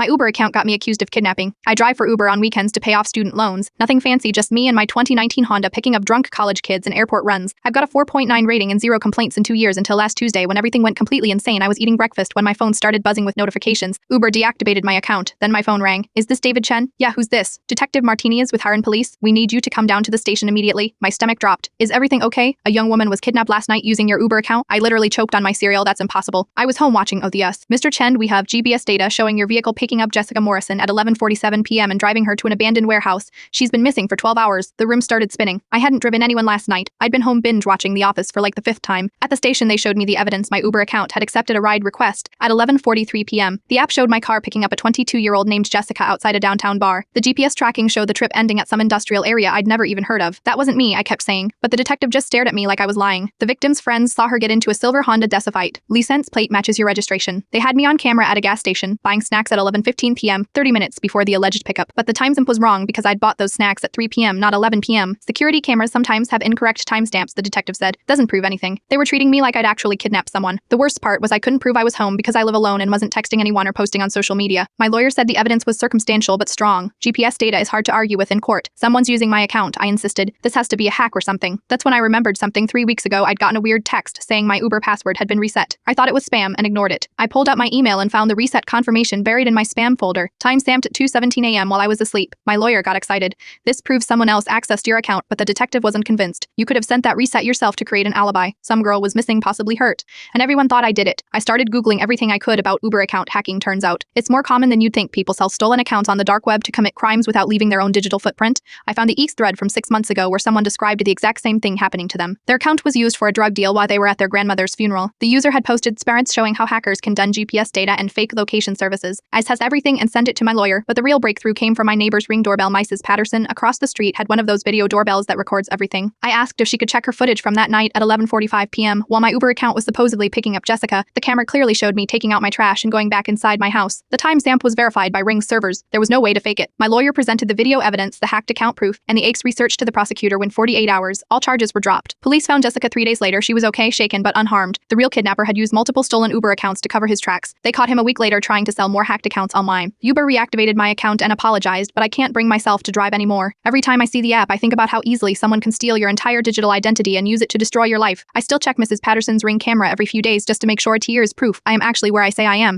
My Uber account got me accused of kidnapping. I drive for Uber on weekends to pay off student loans. Nothing fancy, just me and my 2019 Honda picking up drunk college kids in airport runs. I've got a 4.9 rating and 0 complaints in 2 years until last Tuesday when everything went completely insane. I was eating breakfast when my phone started buzzing with notifications. Uber deactivated my account. Then my phone rang. Is this David Chen? Yeah, who's this? Detective Martinez with Harran Police. We need you to come down to the station immediately. My stomach dropped. Is everything okay? A young woman was kidnapped last night using your Uber account. I literally choked on my cereal. That's impossible. I was home watching OTS. Mr. Chen, we have GPS data showing your vehicle picking up Jessica Morrison at 11:47 p.m. and driving her to an abandoned warehouse. She's been missing for 12 hours. The room started spinning. I hadn't driven anyone last night. I'd been home binge watching The Office for like the 5th time. At the station, they showed me the evidence my Uber account had accepted a ride request. At 11:43 p.m., the app showed my car picking up a 22-year-old named Jessica outside a downtown bar. The GPS tracking showed the trip ending at some industrial area I'd never even heard of. That wasn't me, I kept saying, but the detective just stared at me like I was lying. The victim's friends saw her get into a silver Honda Decipite. License plate matches your registration. They had me on camera at a gas station, buying snacks at 11:15 p.m., 30 minutes before the alleged pickup. But the timestamp was wrong because I'd bought those snacks at 3 p.m., not 11 p.m. Security cameras sometimes have incorrect timestamps, the detective said. Doesn't prove anything. They were treating me like I'd actually kidnapped someone. The worst part was I couldn't prove I was home because I live alone and wasn't texting anyone or posting on social media. My lawyer said the evidence was circumstantial but strong. GPS data is hard to argue with in court. Someone's using my account, I insisted. This has to be a hack or something. That's when I remembered something. 3 weeks ago, I'd gotten a weird text saying my Uber password had been reset. I thought it was spam and ignored it. I pulled up my email and found the reset confirmation buried in my spam folder, time-stamped at 2:17 a.m. while I was asleep. My lawyer got excited. This proves someone else accessed your account, but the detective wasn't convinced. You could have sent that reset yourself to create an alibi. Some girl was missing, possibly hurt. And everyone thought I did it. I started Googling everything I could about Uber account hacking. Turns out, it's more common than you'd think. People sell stolen accounts on the dark web to commit crimes without leaving their own digital footprint. I found the X thread from 6 months ago where someone described the exact same thing happening to them. Their account was used for a drug deal while they were at their grandmother's funeral. The user had posted spreads showing how hackers can dun GPS data and fake location services. I test everything and sent it to my lawyer, but the real breakthrough came from my neighbor's Ring doorbell. Mrs. Patterson across the street had one of those video doorbells that records everything. I asked if she could check her footage from that night at 11:45 p.m. while my Uber account was supposedly picking up Jessica. The camera clearly showed me taking out my trash and going back inside my house. The timestamp was verified by Ring's servers. There was no way to fake it. My lawyer presented the video evidence, the hacked account proof, and the AIC's research to the prosecutor. Within 48 hours, all charges were dropped. Police found Jessica 3 days later. She was okay, shaken but unharmed. The real kidnapper had used multiple stolen Uber accounts to cover his tracks. They caught him a week later trying to sell more hacked accounts online. Uber reactivated my account and apologized, but I can't bring myself to drive anymore. Every time I see the app, I think about how easily someone can steal your entire digital identity and use it to destroy your life. I still check Mrs. Patterson's Ring camera every few days just to make sure it is proof I am actually where I say I am.